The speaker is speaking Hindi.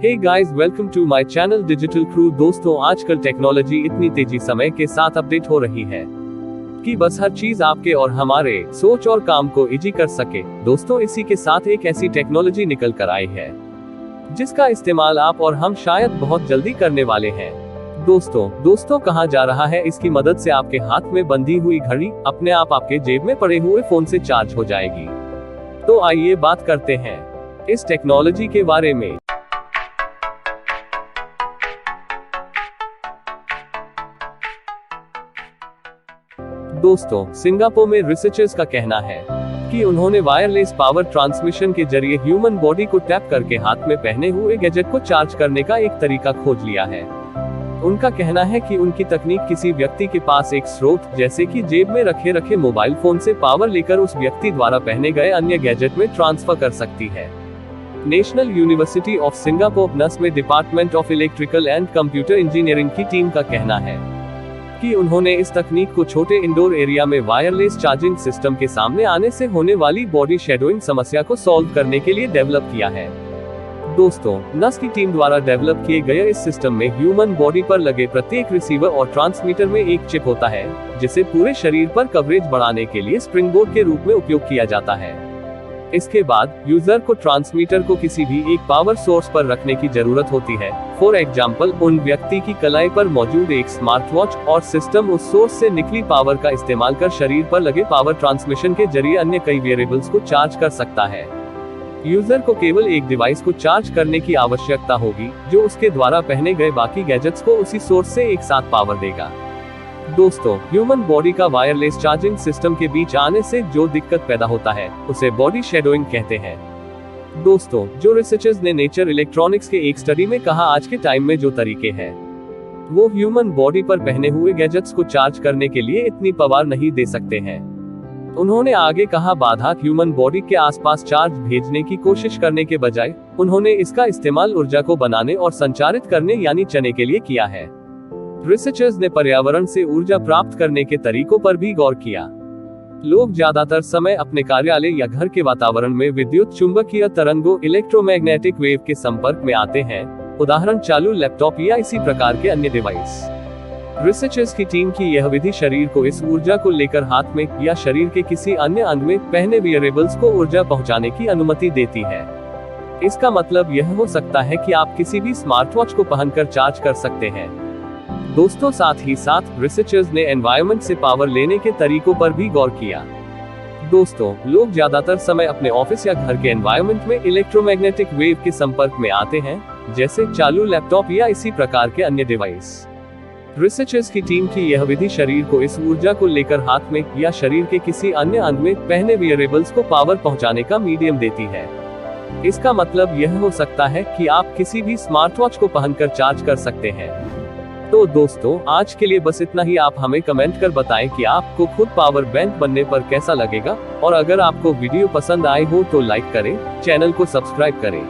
Hey guys, welcome to my channel digital crew. दोस्तों, आजकल टेक्नोलॉजी इतनी तेजी समय के साथ अपडेट हो रही है कि बस हर चीज आपके और हमारे सोच और काम को इजी कर सके। दोस्तों, इसी के साथ एक ऐसी टेक्नोलॉजी निकल कर आई है जिसका इस्तेमाल आप और हम शायद बहुत जल्दी करने वाले हैं। दोस्तों कहा जा रहा है इसकी मदद से आपके हाथ में बंधी हुई घड़ी अपने आप आपके जेब में पड़े हुए फोन से चार्ज हो जाएगी। तो आइए बात करते हैं इस टेक्नोलॉजी के बारे में। दोस्तों, सिंगापुर में रिसर्चर्स का कहना है कि उन्होंने वायरलेस पावर ट्रांसमिशन के जरिए ह्यूमन बॉडी को टैप करके हाथ में पहने हुए गैजेट को चार्ज करने का एक तरीका खोज लिया है। उनका कहना है कि उनकी तकनीक किसी व्यक्ति के पास एक स्रोत जैसे कि जेब में रखे मोबाइल फोन से पावर लेकर उस व्यक्ति द्वारा पहने गए अन्य गैजेट में ट्रांसफर कर सकती है। नेशनल यूनिवर्सिटी ऑफ सिंगापुर नस में department of electrical and computer engineering की टीम का कहना है कि उन्होंने इस तकनीक को छोटे इंडोर एरिया में वायरलेस चार्जिंग सिस्टम के सामने आने से होने वाली बॉडी शेडोइंग समस्या को सॉल्व करने के लिए डेवलप किया है। दोस्तों, नस की टीम द्वारा डेवलप किए गए इस सिस्टम में ह्यूमन बॉडी पर लगे प्रत्येक रिसीवर और ट्रांसमीटर में एक चिप होता है, जिसे पूरे शरीर पर कवरेज बढ़ाने के लिए स्प्रिंगबोर्ड के रूप में उपयोग किया जाता है। इसके बाद यूजर को ट्रांसमीटर को किसी भी एक पावर सोर्स पर रखने की जरूरत होती है। फॉर एग्जाम्पल, उन व्यक्ति की कलाई पर मौजूद एक स्मार्ट वॉच और सिस्टम उस सोर्स से निकली पावर का इस्तेमाल कर शरीर पर लगे पावर ट्रांसमिशन के जरिए अन्य कई वेरिएबल्स को चार्ज कर सकता है। यूजर को केवल एक डिवाइस को चार्ज करने की आवश्यकता होगी, जो उसके द्वारा पहने गए बाकी गैजेट्स को उसी सोर्स से एक साथ पावर देगा। दोस्तों, ह्यूमन बॉडी का वायरलेस चार्जिंग सिस्टम के बीच आने से जो दिक्कत पैदा होता है उसे बॉडी शेडोइंग कहते हैं। दोस्तों, जो रिसर्चर्स ने नेचर इलेक्ट्रॉनिक्स के एक स्टडी में कहा आज के टाइम में जो तरीके हैं वो ह्यूमन बॉडी पर पहने हुए गैजेट्स को चार्ज करने के लिए इतनी पावर नहीं दे सकते हैं। उन्होंने आगे कहा, बाधा ह्यूमन बॉडी के आसपास चार्ज भेजने की कोशिश करने के बजाय उन्होंने इसका इस्तेमाल ऊर्जा को बनाने और संचारित करने यानी चने के लिए किया है। रिसर्चर्स ने पर्यावरण से ऊर्जा प्राप्त करने के तरीकों पर भी गौर किया। लोग ज्यादातर समय अपने कार्यालय या घर के वातावरण में विद्युत चुंबकीय तरंगों इलेक्ट्रोमैग्नेटिक वेव के संपर्क में आते हैं, उदाहरण चालू लैपटॉप या इसी प्रकार के अन्य डिवाइस। रिसर्चर्स की टीम की यह विधि शरीर को इस ऊर्जा को लेकर हाथ में या शरीर के किसी अन्य अंग में पहने वेरिएबल्स को ऊर्जा पहुंचाने की अनुमति देती है। इसका मतलब यह हो सकता है कि आप किसी भी स्मार्ट वॉच को पहनकर चार्ज कर सकते हैं। दोस्तों, साथ ही साथ रिसर्चर्स ने एनवायरनमेंट से पावर लेने के तरीकों पर भी गौर किया। दोस्तों, लोग ज्यादातर समय अपने ऑफिस या घर के एनवायरनमेंट में इलेक्ट्रोमैग्नेटिक वेव के संपर्क में आते हैं, जैसे चालू लैपटॉप या इसी प्रकार के अन्य डिवाइस। रिसर्चर्स की टीम की यह विधि शरीर को इस ऊर्जा को लेकर हाथ में या शरीर के किसी अन्य अंग में पहने वेरिएबल्स को पावर पहुंचाने का मीडियम देती है। इसका मतलब यह हो सकता है कि आप किसी भी स्मार्ट वॉच को पहनकर चार्ज कर सकते हैं। तो दोस्तों, आज के लिए बस इतना ही। आप हमें कमेंट कर बताएं कि आपको खुद पावर बैंक बनने पर कैसा लगेगा, और अगर आपको वीडियो पसंद आए हो तो लाइक करें, चैनल को सब्सक्राइब करें।